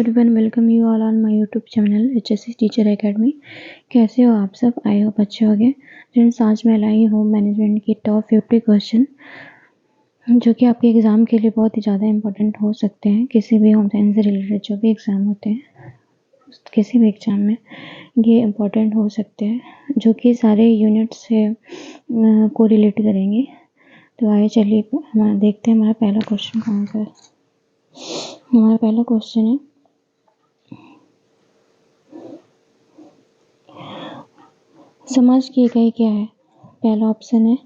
Everyone, welcome you all on my YouTube channel HSC teacher academy. कैसे हो आप सब? आई होप अच्छे हो गए। फ्रेंड्स, आज मैं लाई हूँ मैनेजमेंट की टॉप 50 क्वेश्चन जो कि आपके एग्ज़ाम के लिए बहुत ही ज़्यादा इंपॉर्टेंट हो सकते हैं। किसी भी होम साइंस से रिलेटेड जो भी एग्ज़ाम होते हैं, किसी भी एग्ज़ाम में ये इम्पोर्टेंट हो सकते हैं, जो कि सारे यूनिट से को रिलेट करेंगे। तो आइए चलिए हमारा देखते हैं हमारा पहला क्वेश्चन कौन सा है। हमारा पहला क्वेश्चन है, समाज की इकाई क्या है? पहला ऑप्शन है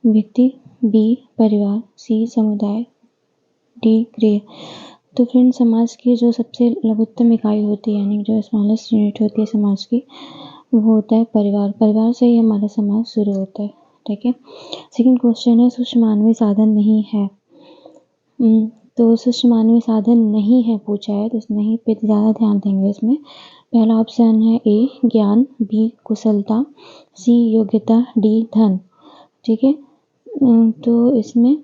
व्यक्ति, बी परिवार, सी समुदाय, डी गृह। तो फ्रेंड, समाज की जो सबसे लघुत्तम इकाई होती है, यानी जो स्मॉलेस्ट यूनिट होती है समाज की, वो होता है परिवार। परिवार से ही हमारा समाज शुरू होता है। ठीक है। सेकंड क्वेश्चन है, सूक्ष्म मानवीय साधन नहीं है। तो सूक्ष्म मानवीय साधन नहीं है पूछा है, तो नहीं पे ज़्यादा ध्यान देंगे इसमें। पहला ऑप्शन है ए ज्ञान, बी कुशलता, सी योग्यता, डी धन। ठीक है। तो इसमें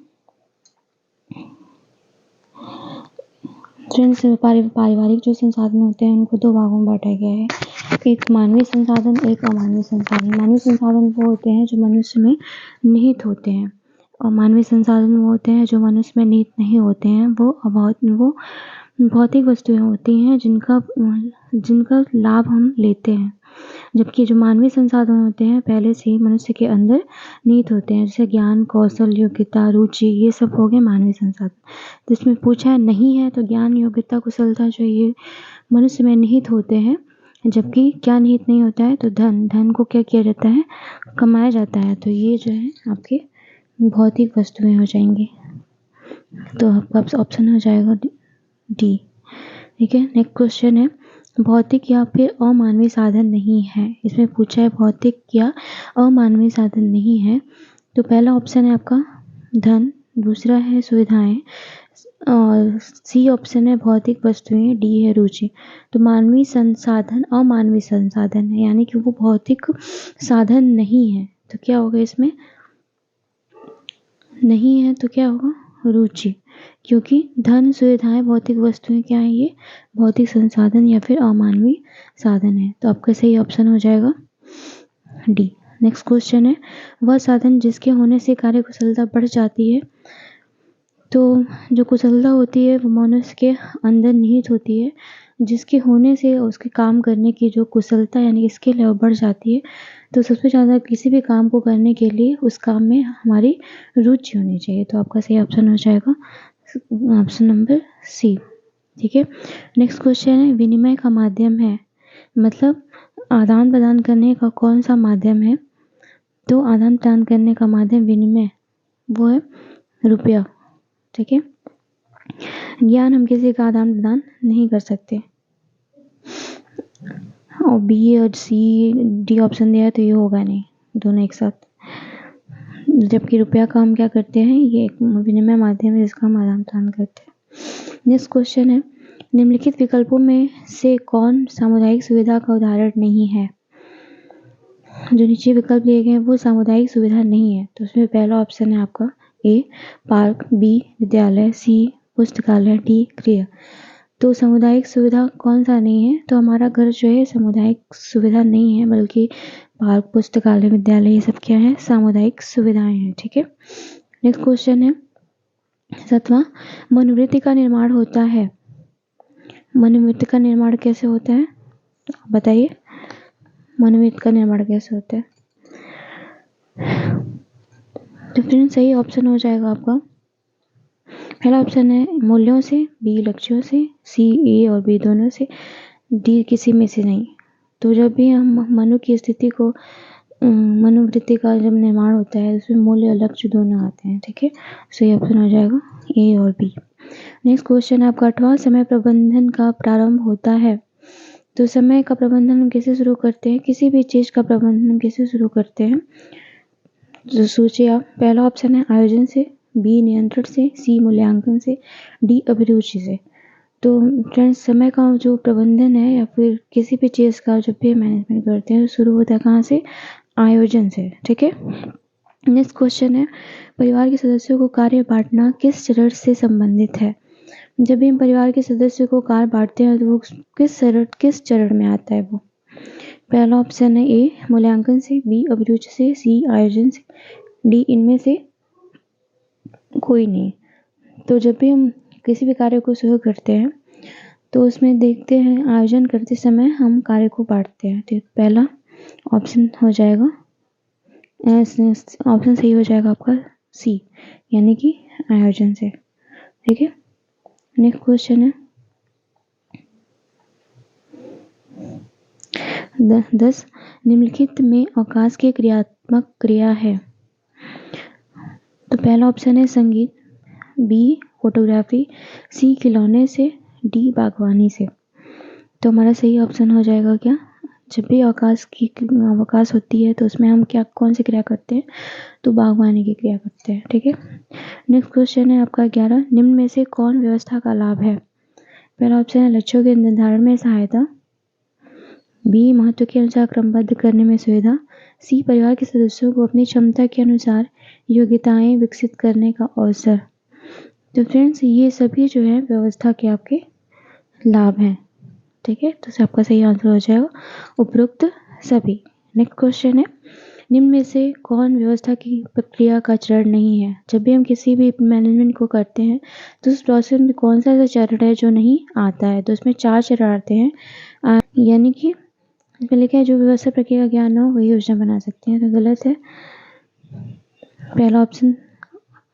फ्रेंड्स, पारिवारिक जो संसाधन होते हैं उनको दो भागों में बांटा गया है, एक मानवीय संसाधन, एक अमानवीय संसाधन। मानवीय संसाधन वो होते हैं जो मनुष्य में निहित होते हैं, और मानवीय संसाधन वो होते हैं जो मनुष्य में निहित नहीं होते हैं। वो भौतिक वस्तुएं होती हैं जिनका लाभ हम लेते हैं, जबकि जो मानवीय संसाधन होते हैं पहले से ही मनुष्य के अंदर निहित होते हैं, जैसे ज्ञान, कौशल, योग्यता, रुचि, ये सब हो गए मानवीय संसाधन। तो इसमें पूछा है नहीं है, तो ज्ञान, योग्यता, कुशलता जो ये मनुष्य में निहित होते हैं, जबकि क्या निहित नहीं होता है, तो धन को क्या किया जाता है, कमाया जाता है। तो ये जो है आपके भौतिक वस्तुएं हो जाएंगी। तो आपका ऑप्शन हो जाएगा डी। ठीक है। नेक्स्ट क्वेश्चन है, भौतिक या फिर अमानवीय साधन नहीं है। इसमें पूछा है भौतिक या अमानवीय साधन नहीं है। तो पहला ऑप्शन है आपका धन, दूसरा है सुविधाएं, और सी ऑप्शन है भौतिक वस्तुएं, डी है रुचि। तो मानवीय संसाधन अमानवीय संसाधन है, यानी कि वो भौतिक साधन नहीं है। तो क्या होगा इसमें? नहीं है तो क्या होगा? रुचि। क्योंकि धन, सुविधाएं, भौतिक वस्तुएं क्या है? ये भौतिक संसाधन या फिर अमानवीय साधन है। तो आपका सही ऑप्शन हो जाएगा डी। नेक्स्ट क्वेश्चन है, वह साधन जिसके होने से कार्य कुशलता बढ़ जाती है। तो जो कुशलता होती है वो मनुष्य के अंदर निहित होती है, जिसके होने से उसके काम करने की जो कुशलता यानी स्किल है वो बढ़ जाती है। तो सबसे ज़्यादा किसी भी काम को करने के लिए उस काम में हमारी रुचि होनी चाहिए। तो आपका सही ऑप्शन हो जाएगा ऑप्शन नंबर सी। ठीक है। नेक्स्ट क्वेश्चन है, विनिमय का माध्यम है, मतलब आदान प्रदान करने का कौन सा माध्यम है? तो आदान प्रदान करने का माध्यम विनिमय वो है रुपया। ठीक है। ज्ञान हम किसी का आदान प्रदान नहीं कर सकते, और बी और सी डी ऑप्शन दिया है तो ये होगा नहीं, दोनों एक साथ। जबकि रुपया का हम क्या करते हैं, ये एक विनिमय माध्यम है जिसका हम आदान प्रदान करते हैं। नेक्स्ट क्वेश्चन है, निम्नलिखित विकल्पों में से कौन सामुदायिक सुविधा का उदाहरण नहीं है? जो नीचे विकल्प दिए गए हैं वो सामुदायिक सुविधा नहीं है। तो उसमें पहला ऑप्शन है आपका ए पार्क, बी विद्यालय, सी पुस्तकालय, डी गृह। तो सामुदायिक सुविधा कौन सा नहीं है? तो हमारा घर जो है सामुदायिक सुविधा नहीं है, बल्कि पार्क, पुस्तकालय, विद्यालय ये सब क्या है? सामुदायिक सुविधाएं हैं। ठीक है। नेक्स्ट क्वेश्चन है 7वां, मनोवृत्ति का निर्माण होता है। मनोवृत्ति का निर्माण कैसे होता है बताइए? मनोवृत्ति का निर्माण कैसे होता है? तो फिर सही ऑप्शन हो जाएगा आपका पहला ऑप्शन है मूल्यों से, बी लक्ष्यों से, सी ए और बी दोनों से, डी किसी में से नहीं। तो जब भी हम मनु की स्थिति को मनोवृत्ति का जब निर्माण होता है उसमें मूल्य और लक्ष्य दोनों आते हैं। ठीक है। सही ऑप्शन हो जाएगा ए और बी। नेक्स्ट क्वेश्चन है आपका 8वां, समय प्रबंधन का प्रारंभ होता है। तो समय का प्रबंधन हम कैसे शुरू करते हैं? किसी भी चीज़ का प्रबंधन हम कैसे शुरू करते हैं? तो सोचिए आप। पहला ऑप्शन है आयोजन से, बी नियंत्रण से, सी मूल्यांकन से, डी अभिरुचि से। तो फ्रेंड्स, समय का जो प्रबंधन है या फिर किसी भी चीज़ का जब भी मैनेजमेंट करते हैं तो शुरू होता है कहाँ से? आयोजन से। ठीक है। नेक्स्ट क्वेश्चन है, परिवार के सदस्यों को कार्य बांटना किस चरण से संबंधित है? जब भी हम परिवार के सदस्यों को कार्य बांटते हैं तो वो किस चरण में आता है वो? पहला ऑप्शन है ए मूल्यांकन से, बी अभिरुचि से, सी आयोजन से, डी इनमें से कोई नहीं। तो जब भी हम किसी भी कार्य को शुरू करते हैं तो उसमें देखते हैं आयोजन करते समय हम कार्य को बांटते हैं। तो पहला ऑप्शन हो जाएगा, ऑप्शन सही हो जाएगा आपका सी, यानी कि आयोजन से। ठीक है, नेक्स्ट क्वेश्चन है 10 निम्नलिखित में अवकाश की क्रियात्मक क्रिया है। तो पहला ऑप्शन है संगीत, बी फोटोग्राफी, सी खिलौने से, डी बागवानी से। तो हमारा सही ऑप्शन हो जाएगा क्या, जब भी अवकाश होती है तो उसमें हम कौन सी क्रिया करते हैं, तो बागवानी की क्रिया करते हैं। ठीक है, नेक्स्ट क्वेश्चन है आपका 11 निम्न में से कौन व्यवस्था का लाभ है। पहला ऑप्शन है लक्ष्यों के निर्धारण में सहायता, बी महत्व के अनुसार क्रमबद्ध करने में सुविधा, सी परिवार के सदस्यों को अपनी क्षमता के अनुसार योग्यताएं विकसित करने का अवसर। तो फ्रेंड्स ये सभी जो है व्यवस्था के आपके लाभ हैं। ठीक है, तो आपका सही आंसर हो जाएगा उपरोक्त सभी। नेक्स्ट क्वेश्चन है निम्न में से कौन व्यवस्था की प्रक्रिया का चरण नहीं है। जब भी हम किसी भी मैनेजमेंट को करते हैं तो उस प्रोसेस में कौन सा ऐसा चरण है जो नहीं आता है। तो उसमें 4 चरण आते हैं, यानी कि इसमें लिखा है जो व्यवस्था प्रक्रिया का ज्ञान हो वही योजना बना सकते हैं। तो गलत है पहला ऑप्शन,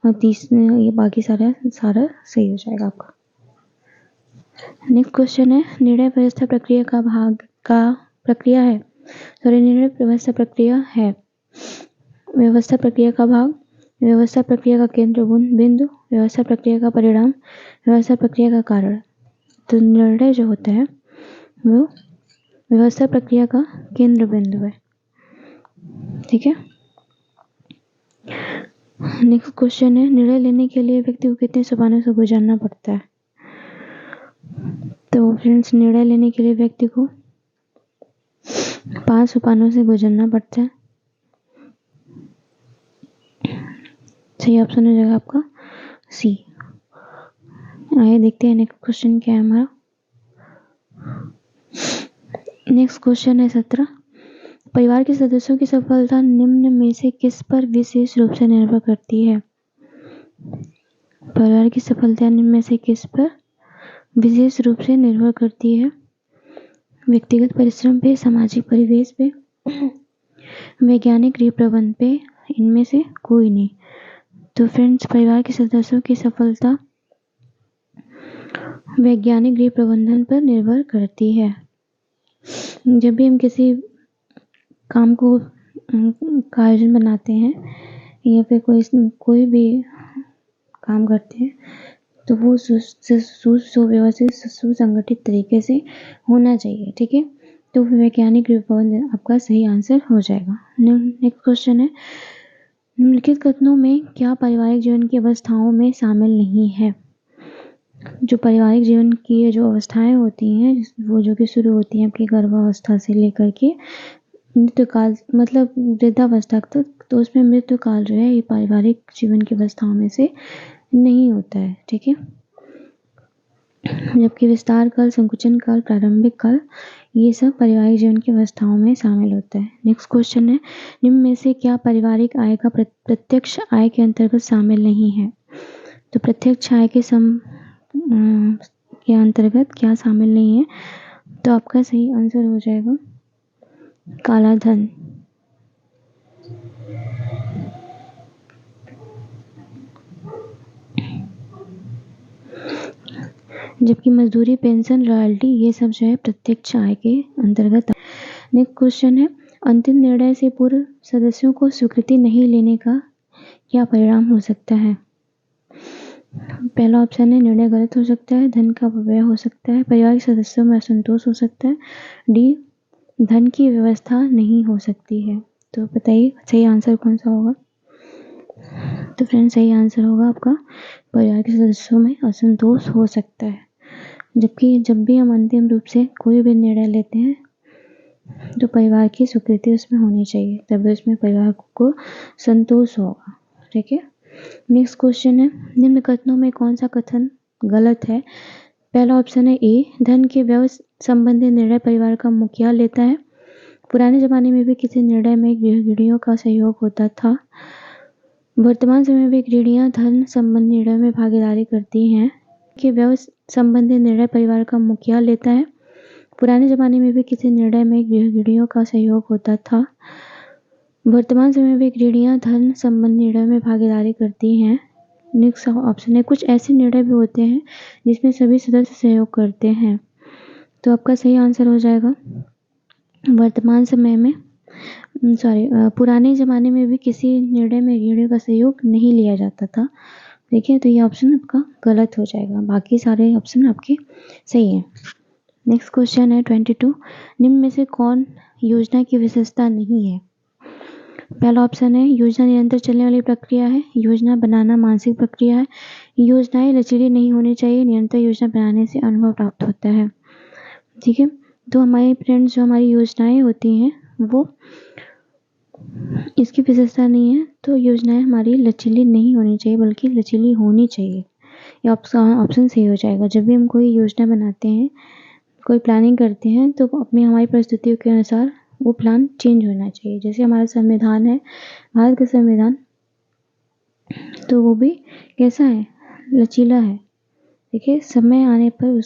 और ये बाकी सारा सही हो जाएगा आपका। नेक्स्ट क्वेश्चन है निर्णय व्यवस्था प्रक्रिया का भाग का प्रक्रिया है, सॉरी निर्णय व्यवस्था प्रक्रिया है। व्यवस्था प्रक्रिया का भाग, व्यवस्था प्रक्रिया का केंद्र बिंदु, व्यवस्था प्रक्रिया का परिणाम, व्यवस्था प्रक्रिया का कारण। तो निर्णय जो होता है वो व्यवस्था प्रक्रिया का केंद्र बिंदु है। ठीक है, नेक्स्ट क्वेश्चन है निर्णय लेने के लिए व्यक्ति को कितने सोपानों से गुजरना पड़ता है। तो फ्रेंड्स निर्णय लेने के लिए व्यक्ति को 5 सोपानों से गुजरना पड़ता है। सही ऑप्शन हो जाएगा आपका सी। आइए देखते हैं नेक्स्ट क्वेश्चन क्या है हमारा। नेक्स्ट क्वेश्चन है 17 परिवार के सदस्यों की सफलता निम्न में से किस पर विशेष रूप से निर्भर करती है। परिवार की सफलता निम्न में से किस पर विशेष रूप से निर्भर करती है। व्यक्तिगत परिश्रम पे, सामाजिक परिवेश पे, वैज्ञानिक गृह प्रबंध पे, इनमें से कोई नहीं। तो फ्रेंड्स परिवार के सदस्यों की सफलता वैज्ञानिक गृह प्रबंधन पर निर्भर करती है। जब भी हम किसी काम को का आयोजन बनाते हैं या फिर कोई भी काम करते हैं तो वो सुव्यवस्थित सुसंगठित तरीके से होना चाहिए। ठीक है, तो वैज्ञानिक गृह प्रबंधन आपका सही आंसर हो जाएगा। नेक्स्ट क्वेश्चन है निम्नलिखित कथनों में क्या पारिवारिक जीवन की अवस्थाओं में शामिल नहीं है। जो पारिवारिक जीवन की जो अवस्थाएं होती हैं वो जो कि शुरू होती हैं आपकी गर्भावस्था से लेकर के मृत्युकाल मतलब वृद्धावस्था तक, तो उसमें मृत्युकाल जो है ये पारिवारिक जीवन की अवस्थाओं में से नहीं होता है। ठीक है, जबकि विस्तार काल, संकुचन काल, प्रारंभिक काल ये सब पारिवारिक जीवन की अवस्थाओं में शामिल होता है। नेक्स्ट क्वेश्चन है निम्न में से क्या पारिवारिक आय का प्रत्यक्ष आय के अंतर्गत शामिल नहीं है। तो प्रत्यक्ष आय के अंतर्गत क्या शामिल नहीं है। तो आपका सही आंसर हो जाएगा काला धन। जबकि मजदूरी, पेंशन, रॉयल्टी ये सब जो है प्रत्यक्ष आय के अंतर्गत। नेक्स्ट क्वेश्चन है अंतिम निर्णय से पूर्व सदस्यों को स्वीकृति नहीं लेने का क्या परिणाम हो सकता है। पहला ऑप्शन है निर्णय गलत हो सकता है, धन का अपव्यय हो सकता है, परिवार के सदस्यों में असंतोष हो सकता है, डी धन की व्यवस्था नहीं हो सकती है। तो बताइए सही आंसर कौन सा होगा। तो फ्रेंड्स सही आंसर होगा आपका परिवार के सदस्यों में असंतोष हो सकता है। जबकि जब भी हम अंतिम रूप से कोई भी निर्णय लेते हैं तो परिवार की स्वीकृति उसमें होनी चाहिए, तभी उसमें परिवार को संतोष होगा। ठीक है, नेक्स्ट क्वेश्चन है निम्न कथनों में कौन सा कथन गलत है। पहला ऑप्शन है ए, धन के व्यय संबंधी निर्णय परिवार का मुखिया लेता है। पुराने जमाने में भी किसी निर्णय में गृहिणियों का सहयोग होता था। वर्तमान समय में गृहिणियां धन संबंधी निर्णय में भागीदारी करती हैं। के व्यय संबंधी निर्णय परिवार का मुखिया लेता है। पुराने जमाने में भी किसी निर्णय में गृहिणियों का सहयोग होता था। वर्तमान समय में गृहिणियां धन संबंधी निर्णय में भागीदारी करती हैं। नेक्स्ट ऑप्शन है, कुछ ऐसे निर्णय भी होते हैं जिसमें सभी सदस्य सहयोग करते हैं। तो आपका सही आंसर हो जाएगा वर्तमान समय में पुराने ज़माने में भी किसी निर्णय में गृहिणियों का सहयोग नहीं लिया जाता था। देखिए, तो ये ऑप्शन आपका गलत हो जाएगा, बाकी सारे ऑप्शन आपके सही हैं। नेक्स्ट क्वेश्चन है 22, निम्न में से कौन योजना की विशेषता नहीं है? पहला ऑप्शन है, योजना निरंतर चलने वाली प्रक्रिया है। योजना बनाना मानसिक प्रक्रिया है। योजनाएं लचीली नहीं होनी चाहिए। निरंतर योजना बनाने से अनुभव प्राप्त होता है। ठीक है, तो हमारे फ्रेंड्स, जो हमारी योजनाएं होती हैं वो इसकी विशेषता नहीं है। तो योजनाएं हमारी लचीली नहीं होनी चाहिए, बल्कि लचीली होनी चाहिए। ये ऑप्शन सही हो जाएगा। जब भी हम कोई योजना बनाते हैं, कोई प्लानिंग करते हैं, तो हमारी परिस्थितियों के अनुसार वो प्लान चेंज होना चाहिए। जैसे हमारा संविधान है, भारत का संविधान, तो वो भी कैसा है? लचीला है। देखिए, समय आने पर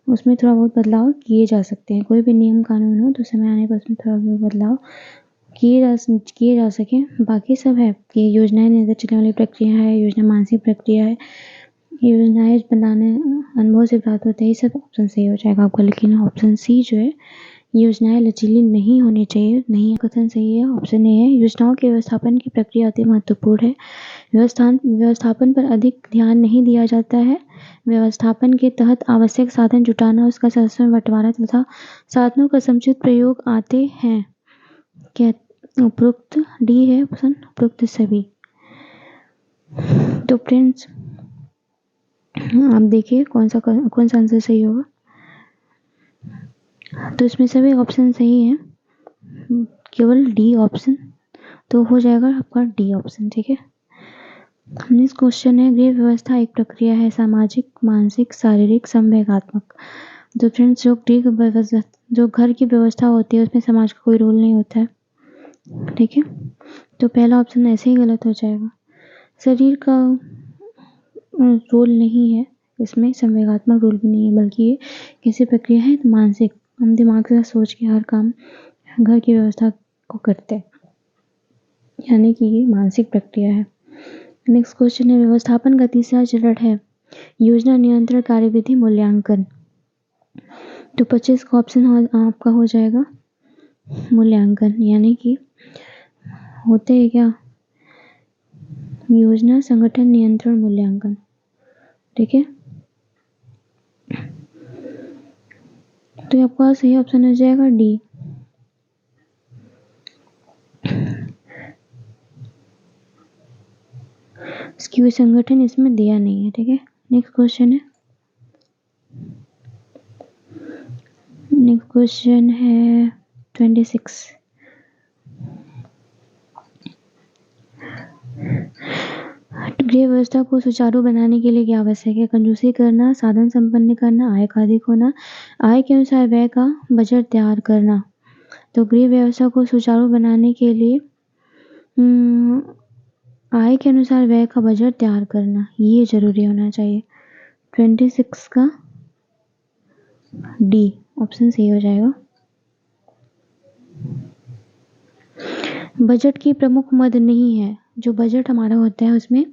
उसमें थोड़ा बहुत बदलाव किए जा सकते हैं। कोई भी नियम कानून हो तो समय आने पर उसमें थोड़ा बहुत बदलाव किए जा सकें। बाकी सब है कि योजनाएं निरंतर चलने वाली प्रक्रिया है, योजना मानसिक प्रक्रिया है, योजनाएं बनाने अनुभव से प्राप्त होते हैं। ये सब ऑप्शन सही हो जाएगा आपका। लेकिन ऑप्शन सी जो है, योजनाएं लचीली नहीं होनी चाहिए, नहीं, कथन सही है। ऑप्शन ए है, योजनाओं के व्यवस्थापन की प्रक्रिया अति महत्वपूर्ण है। व्यवस्थापन पर अधिक ध्यान नहीं दिया जाता है। व्यवस्थापन के तहत आवश्यक साधन जुटाना, उसका सदस्यों में बंटवारा तथा साधनों का समुचित प्रयोग आते हैं। क्या उपरोक्त डी है ऑप्शन, उपरोक्त सभी। तो फ्रेंड्स, आप देखिए कौन सा आंसर सही होगा। तो इसमें सभी ऑप्शन सही हैं, केवल डी ऑप्शन, तो हो जाएगा आपका डी ऑप्शन। ठीक है, नेक्स्ट क्वेश्चन है, गृह व्यवस्था एक प्रक्रिया है, सामाजिक, मानसिक, शारीरिक, संवेगात्मक। तो फ्रेंड्स, जो घर की व्यवस्था होती है उसमें समाज का कोई रोल नहीं होता है। ठीक है, तो पहला ऑप्शन ऐसे ही गलत हो जाएगा। शरीर का रोल नहीं है इसमें, संवेगात्मक रोल भी नहीं है, बल्कि ये कैसी प्रक्रिया है? मानसिक। हम दिमाग से सोच के हर काम घर की व्यवस्था को करते हैं, यानी कि ये मानसिक प्रक्रिया है। नेक्स्ट क्वेश्चन है, व्यवस्थापन का तीसरा चरण है योजना नियंत्रण कार्यविधि मूल्यांकन। तो 25 का ऑप्शन आपका हो जाएगा मूल्यांकन, यानी कि होते हैं क्या? योजना संगठन नियंत्रण मूल्यांकन। ठीक है, तो आपका सही ऑप्शन हो जाएगा डी। इसकी संगठन इसमें दिया नहीं है। ठीक है, नेक्स्ट क्वेश्चन है 26, गृह व्यवस्था को सुचारू बनाने के लिए क्या आवश्यक है? कंजूसी करना, साधन संपन्न करना, आय का अधिक होना, आय के अनुसार व्यय का बजट तैयार करना। तो गृह व्यवस्था को सुचारू बनाने के लिए आय के अनुसार व्यय का बजट तैयार करना, ये जरूरी होना चाहिए। 26 का डी ऑप्शन सही हो जाएगा। बजट की प्रमुख मद नहीं है। जो बजट हमारा होता है उसमें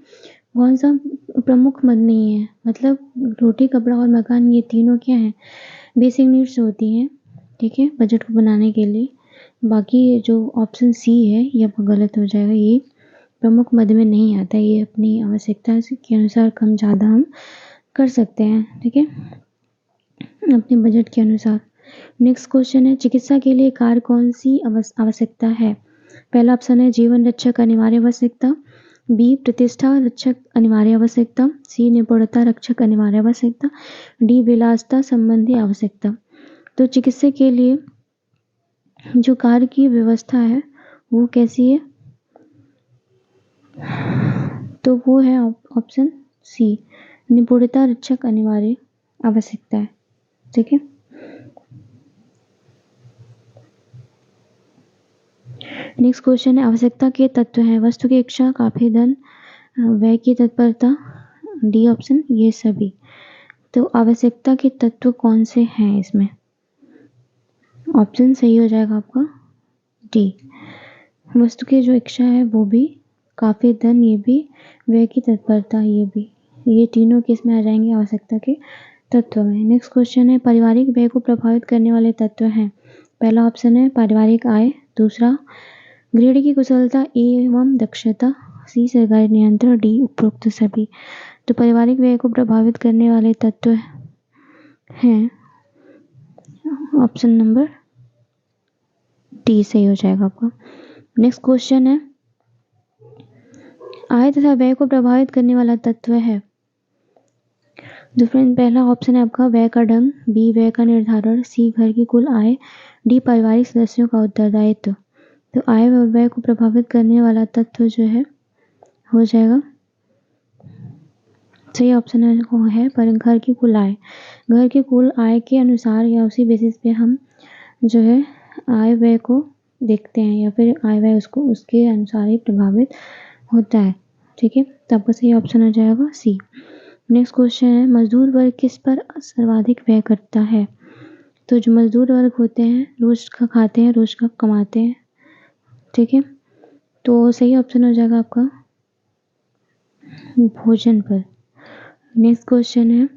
कौन सा प्रमुख मद नहीं है, मतलब रोटी, कपड़ा और मकान, ये तीनों क्या है? बेसिक नीड्स होती हैं। ठीक है, बजट को बनाने के लिए। बाकी जो ऑप्शन सी है ये आपका गलत हो जाएगा, ये प्रमुख मद में नहीं आता। ये अपनी आवश्यकता के अनुसार कम ज़्यादा हम कर सकते हैं। ठीक है, अपने बजट के अनुसार। नेक्स्ट क्वेश्चन है, चिकित्सा के लिए कार्य कौन सी आवश्यकता है? पहला ऑप्शन है जीवन रक्षक अनिवार्य आवश्यकता, बी प्रतिष्ठा रक्षक अनिवार्य आवश्यकता, सी निपुणता रक्षक अनिवार्य आवश्यकता, डी विलासिता संबंधी आवश्यकता। तो चिकित्सा के लिए जो कार्य की व्यवस्था है वो कैसी है? तो वो है ऑप्शन सी, निपुणता रक्षक अनिवार्य आवश्यकता है। ठीक है, नेक्स्ट क्वेश्चन है आवश्यकता के तत्व हैं वस्तु की इच्छा, काफी धन, व्यय की तत्परता, डी ऑप्शन ये सभी। तो आवश्यकता के तत्व कौन से हैं इसमें? ऑप्शन सही हो जाएगा आपका डी। वस्तु की जो इच्छा है वो भी, काफी धन ये भी, व्यय की तत्परता ये भी, ये तीनों किस में आ जाएंगे? आवश्यकता के तत्व में। नेक्स्ट क्वेश्चन है पारिवारिक व्यय को प्रभावित करने वाले तत्व हैं। पहला ऑप्शन है पारिवारिक आय, दूसरा गृहिणी की कुशलता एवं दक्षता, सी सरकारी नियंत्रण, डी उपरोक्त सभी। तो पारिवारिक व्यय को प्रभावित करने वाले तत्व हैं ऑप्शन नंबर डी सही हो जाएगा आपका। नेक्स्ट क्वेश्चन है आय तथा व्यय को प्रभावित करने वाला तत्व है। तो फ्रेंड पहला ऑप्शन है आपका व्यय का ढंग, बी व्यय का निर्धारण, सी घर की कुल आय, डी पारिवारिक सदस्यों का उत्तरदायित्व। तो आय और व्यय को प्रभावित करने वाला तत्व जो है हो जाएगा सही ऑप्शन है पर घर की कुल आय। घर की कुल आय के अनुसार या उसी बेसिस पे हम जो है आय व्यय को देखते हैं या फिर आय व्यय उसको उसके अनुसार ही प्रभावित होता है। ठीक है, तो आपका सही ऑप्शन हो जाएगा सी। नेक्स्ट क्वेश्चन है मजदूर वर्ग किस पर सर्वाधिक व्यय करता है। तो जो मजदूर वर्ग होते हैं रोज का खाते हैं, रोज का कमाते हैं। ठीक है, तो सही ऑप्शन हो जाएगा आपका भोजन पर। नेक्स्ट क्वेश्चन है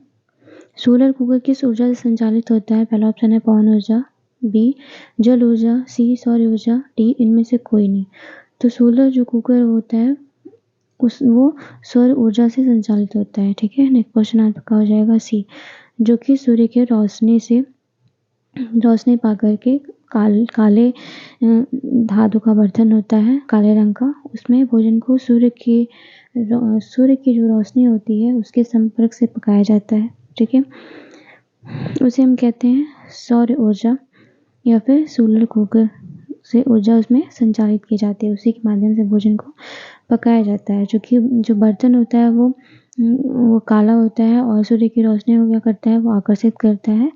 सोलर कुकर किस ऊर्जा से संचालित होता है। पहला ऑप्शन है पवन ऊर्जा, बी जल ऊर्जा, सी सौर ऊर्जा, डी इनमें से कोई नहीं। तो सोलर जो कुकर होता है वो सौर ऊर्जा से संचालित होता है। ठीक है, नेक्स्ट क्वेश्चन आपका हो जाएगा सी जो कि सूर्य के रोशनी पा करके काले धातु का बर्तन होता है काले रंग का, उसमें भोजन को सूर्य की जो रोशनी होती है उसके संपर्क से पकाया जाता है। ठीक है, उसे हम कहते हैं सौर ऊर्जा या फिर सोलर कुकर से ऊर्जा उसमें संचालित की जाती है, उसी के माध्यम से भोजन को पकाया जाता है। जो बर्तन होता है वो काला होता है और सूर्य की रोशनी को क्या करता है वो आकर्षित करता है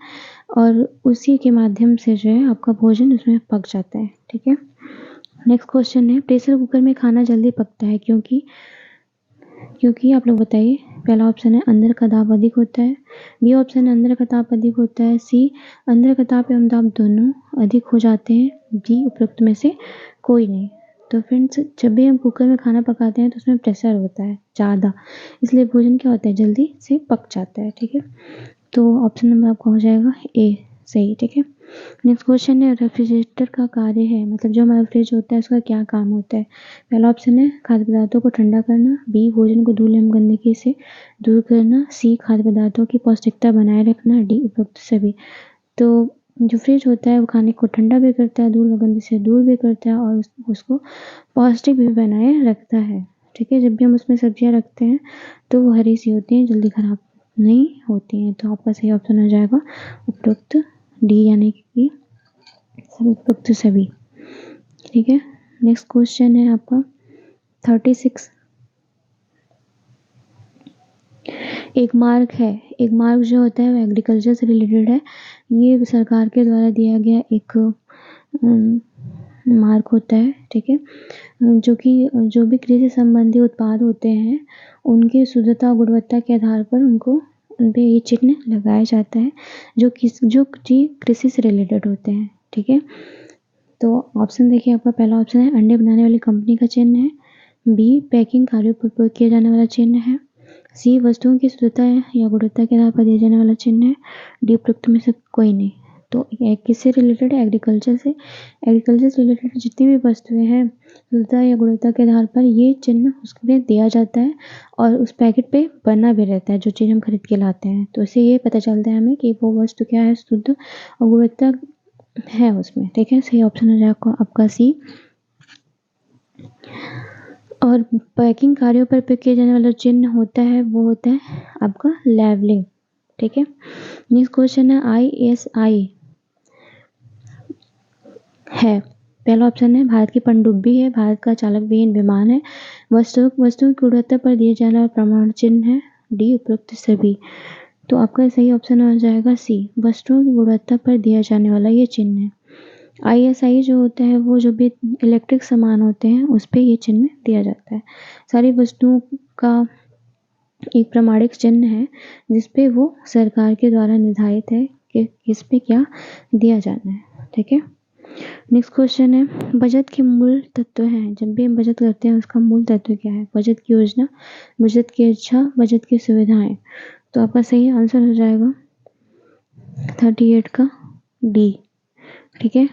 और उसी के माध्यम से जो है आपका भोजन उसमें पक जाता है। ठीक है, नेक्स्ट क्वेश्चन है प्रेशर कुकर में खाना जल्दी पकता है क्योंकि आप लोग बताइए। पहला ऑप्शन है अंदर का दाब अधिक होता है, बी ऑप्शन है अंदर का ताप अधिक होता है, सी अंदर का ताप एवं दाब दोनों अधिक हो जाते हैं, डी उपरोक्त में से कोई नहीं। तो फ्रेंड्स जब भी हम कुकर में खाना पकाते हैं तो उसमें प्रेशर होता है ज़्यादा, इसलिए भोजन क्या होता है जल्दी से पक जाता है। ठीक है, तो ऑप्शन नंबर आपका हो जाएगा ए सही। ठीक है, नेक्स्ट क्वेश्चन है रेफ्रिजरेटर का कार्य है, मतलब जो हमारा फ्रिज होता है उसका क्या काम होता है। पहला ऑप्शन है खाद्य पदार्थों को ठंडा करना, बी भोजन को धूल एवं गंदगी से दूर करना, सी खाद्य पदार्थों की पौष्टिकता बनाए रखना, डी उपरोक्त सभी। तो जो फ्रिज होता है वो खाने को ठंडा भी करता है, धूल और गंदगी से दूर भी करता है और उसको पौष्टिक भी बनाए रखता है। ठीक है, जब भी हम उसमें सब्जियां रखते हैं तो वो हरी सी होती हैं, जल्दी खराब नहीं होती हैं। तो आपका सही ऑप्शन हो जाएगा उपरोक्त डी यानी कि उपरोक्त सभी। ठीक है, नेक्स्ट क्वेश्चन है आपका 36। एक मार्ग जो होता है वो एग्रीकल्चर से रिलेटेड है। ये सरकार के द्वारा दिया गया एक मार्ग होता है। ठीक है, जो भी कृषि संबंधी उत्पाद होते हैं उनकी शुद्धता और गुणवत्ता के आधार पर उन पे ये चिन्ह लगाया जाता है जो कृषि से रिलेटेड होते हैं। ठीक है, तो ऑप्शन देखिए आपका पहला ऑप्शन है अंडे बनाने वाली कंपनी का चिन्ह है, बी पैकिंग कार्यों पर उपयोग किया जाने वाला चिन्ह है, सी वस्तुओं की शुद्धता या गुणवत्ता के आधार पर दिया जाने वाला चिन्ह है, डी उपरोक्त में से कोई नहीं। तो किससे रिलेटेड है एग्रीकल्चर से रिलेटेड जितनी भी वस्तुएं हैं शुद्धता या गुणवत्ता के आधार पर ये चिन्ह उसमें दिया जाता है और उस पैकेट पे बना भी रहता है जो चीज़ हम खरीद के लाते हैं। तो इससे ये पता चलता है हमें कि वो वस्तु क्या है शुद्ध और गुणवत्ता है उसमें। ठीक है, सही ऑप्शन हो जाएगा आपका सी। और पैकिंग कार्यों पर उपयोग किया जाने वाला चिन्ह होता है वो होता है आपका लेवलिंग। ठीक है, नेक्स्ट क्वेश्चन है ISI है। पहला ऑप्शन है भारत की पनडुब्बी है, भारत का चालक विहीन विमान है, वस्तु की गुणवत्ता पर दिए जाने वाला प्रमाण चिन्ह है, डी उपरोक्त सभी। तो आपका सही ऑप्शन हो जाएगा सी, वस्तुओं की गुणवत्ता पर दिया जाने वाला ये चिन्ह है। ISI जो होता है वो जो भी इलेक्ट्रिक सामान होते हैं उस पे ये चिन्ह दिया जाता है। सारी वस्तुओं का एक प्रमाणिक चिन्ह है जिसपे वो सरकार के द्वारा निर्धारित है कि किस पे क्या दिया जाना है। ठीक है, नेक्स्ट क्वेश्चन है, बचत के मूल तत्व हैं। जब भी हम बचत करते हैं उसका मूल तत्व क्या है? बचत की योजना, बचत की इच्छा, बचत की सुविधाएं। तो आपका सही आंसर हो जाएगा 38 का डी। ठीक है,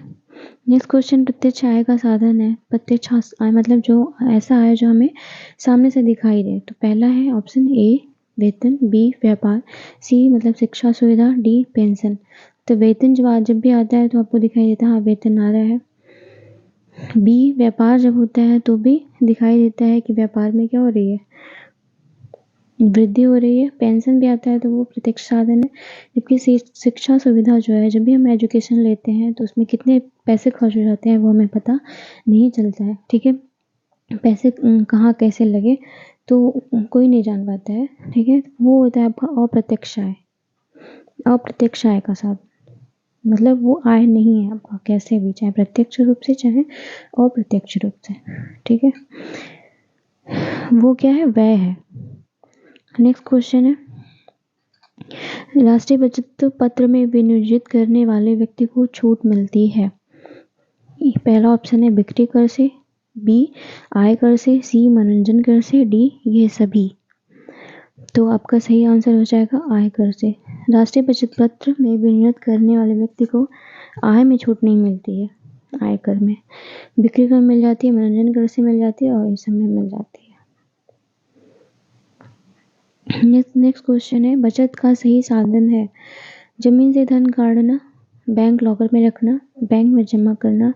नेक्स्ट क्वेश्चन, प्रत्यक्ष आय का साधन है। प्रत्यक्ष आय मतलब जो ऐसा आय जो हमें सामने से दिखाई दे। तो पहला है ऑप्शन ए वेतन, बी व्यापार, सी मतलब शिक्षा सुविधा, डी पेंशन। तो वेतन जब भी आता है तो आपको दिखाई देता है हाँ वेतन आ रहा है। बी व्यापार जब होता है तो भी दिखाई देता है कि व्यापार में क्या हो रही है, वृद्धि हो रही है। पेंशन भी आता है तो वो प्रत्यक्ष साधन है। जबकि शिक्षा सुविधा जो है, जब भी हम एजुकेशन लेते हैं तो उसमें कितने पैसे खर्च हो जाते हैं वो हमें पता नहीं चलता है। ठीक है, पैसे कहाँ कैसे लगे तो कोई नहीं जान पाता है। ठीक है, वो होता है आपका अप्रत्यक्ष आय। अप्रत्यक्ष आय का साधन मतलब वो आय नहीं है आपका, कैसे भी, चाहे प्रत्यक्ष रूप से चाहे अप्रत्यक्ष रूप से। ठीक है, वो क्या है, व्यय है। नेक्स्ट क्वेश्चन है, राष्ट्रीय बचत पत्र में विनियोजित करने वाले व्यक्ति को छूट मिलती है। पहला ऑप्शन है बिक्री कर से, बी आय कर से, सी मनोरंजन कर से, डी ये सभी। तो आपका सही आंसर हो जाएगा आय कर से। राष्ट्रीय बचत पत्र में विनियोजित करने वाले व्यक्ति को आय में छूट नहीं मिलती है, आय कर में। बिक्री कर मिल जाती है, मनोरंजन कर से मिल जाती है और ये सब में मिल जाती है। नेक्स्ट क्वेश्चन है, बचत का सही साधन है। जमीन से धन काढ़ना, बैंक लॉकर में रखना, बैंक में जमा करना।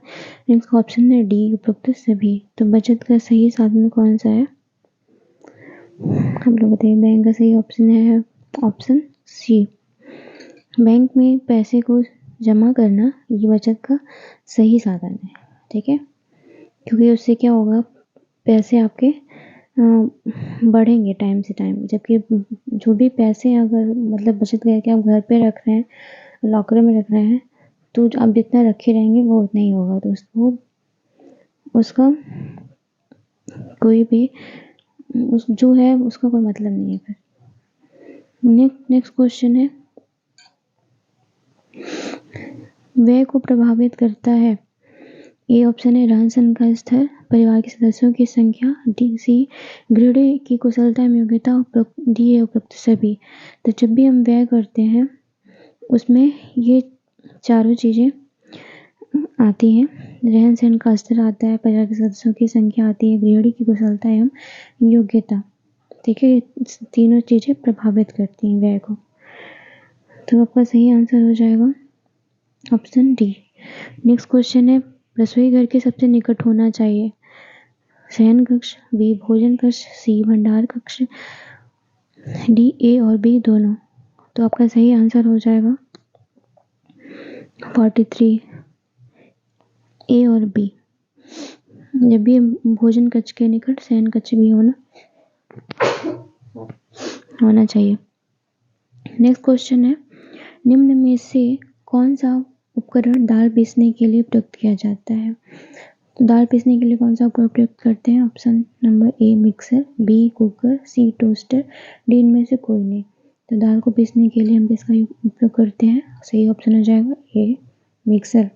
नेक्स्ट ऑप्शन है डी उपरोक्त सभी। तो बचत का सही साधन कौन सा है? हम लोग बताइए। बैंक का सही ऑप्शन है ऑप्शन सी, बैंक में पैसे को जमा करना ये बचत का सही साधन है। ठीक है, क्योंकि उससे क्या होगा, पैसे आपके बढ़ेंगे टाइम से टाइम। जबकि जो भी पैसे अगर मतलब बचत करके आप घर पे रख रहे हैं, लॉकर में रख रहे हैं, तो आप जितना रखे रहेंगे वो उतना ही होगा। तो उसका कोई भी जो है उसका कोई मतलब नहीं है फिर। नेक्स्ट क्वेश्चन है, व्यय को प्रभावित करता है। ए ऑप्शन है रहन सहन का स्तर, परिवार के सदस्यों की संख्या, डी सी गृहिणी की कुशलता एवं योग्यता, डी है उपरोक्त सभी। तो जब भी हम व्यय करते हैं उसमें ये चारों चीज़ें आती हैं। रहन सहन का स्तर आता है, परिवार के सदस्यों की संख्या आती है, गृहिणी की कुशलता एवं योग्यता। ठीक है, तीनों चीज़ें प्रभावित करती हैं व्यय को। तो आपका सही आंसर हो जाएगा ऑप्शन डी। नेक्स्ट क्वेश्चन है, रसोई घर के सबसे निकट होना चाहिए। शयन कक्ष, बी भोजन कक्ष, सी भंडार कक्ष, डी ए और बी दोनों। तो आपका सही आंसर हो जाएगा 43 ए और बी। जब भी भोजन कक्ष के निकट शयन कक्ष भी होना चाहिए। नेक्स्ट क्वेश्चन है, निम्न में से कौन सा उपकरण दाल पीसने के लिए प्रयुक्त किया जाता है? तो दाल पीसने के लिए कौन सा उपकरण प्रयुक्त करते हैं? Option number A mixer, B cooker, C toaster, D इनमें से कोई नहीं। तो दाल को पीसने के लिए हम किसका उपयोग करते हैं? सही ऑप्शन हो जाएगा ए मिक्सर।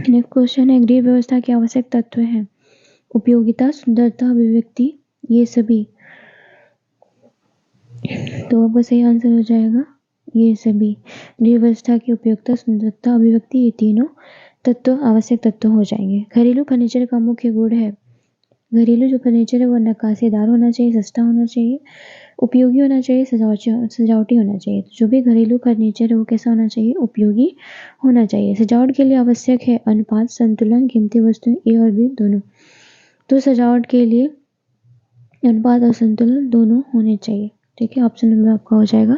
नेक्स्ट क्वेश्चन है, गृह व्यवस्था के आवश्यक तत्व हैं। उपयोगिता, सुंदरता, अभिव्यक्ति, ये सभी। तो आपका सही आंसर हो जाएगा ये सभी। गृह व्यवस्था की उपयोगिता, सुंदरता, अभिव्यक्ति, ये तीनों तत्व आवश्यक तत्व हो जाएंगे। घरेलू फर्नीचर का मुख्य गुण है, घरेलू जो फर्नीचर है वो नक्काशीदार होना चाहिए, सस्ता होना चाहिए, उपयोगी होना चाहिए, सजावटी होना चाहिए। तो जो भी घरेलू फर्नीचर है वो कैसा होना चाहिए? उपयोगी होना चाहिए। सजावट के लिए आवश्यक है अनुपात, संतुलन, कीमती वस्तुएं, ए और बी दोनों। तो सजावट के लिए अनुपात और संतुलन दोनों होने चाहिए। ठीक है, ऑप्शन नंबर आपका हो जाएगा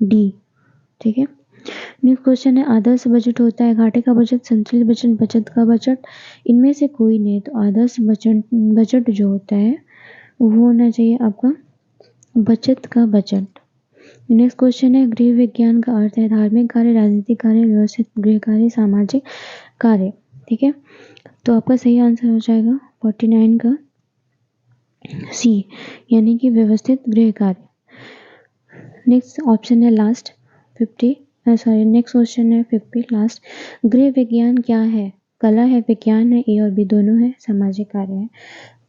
डी। ठीक है, नेक्स्ट क्वेश्चन है, आदर्श बजट होता है घाटे का बजट, संतुलित बजट, बचत का बजट, इनमें से कोई नहीं। तो आदर्श बजट जो होता है वो होना चाहिए आपका बचत का बजट। नेक्स्ट क्वेश्चन है, गृह विज्ञान का अर्थ है धार्मिक कार्य, राजनीतिक कार्य, व्यवस्थित गृह कार्य, सामाजिक कार्य। ठीक है, तो आपका सही आंसर हो जाएगा 49 का सी, यानी कि व्यवस्थित गृह कार्य। नेक्स्ट ऑप्शन है लास्ट 50, नेक्स्ट क्वेश्चन है 50 लास्ट। गृह विज्ञान क्या है? कला है, विज्ञान है, ए और बी दोनों है, सामाजिक कार्य है।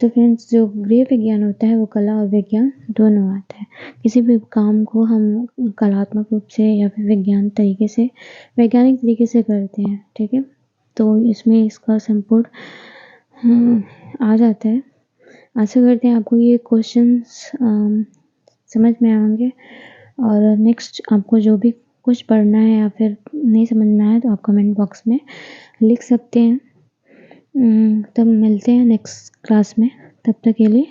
तो फ्रेंड्स, जो गृह विज्ञान होता है वो कला और विज्ञान दोनों आता है। किसी भी काम को हम कलात्मक रूप से या फिर वैज्ञानिक तरीके से करते हैं। ठीक है, तो इसमें इसका संपूर्ण आ जाता है। आशा करते हैं आपको ये क्वेश्चंस समझ में आएंगे, और नेक्स्ट आपको जो भी कुछ पढ़ना है या फिर नहीं समझ में आया तो आप कमेंट बॉक्स में लिख सकते हैं। तब मिलते हैं नेक्स्ट क्लास में, तब तक के लिए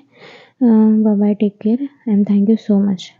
bye bye, take care and thank you so much.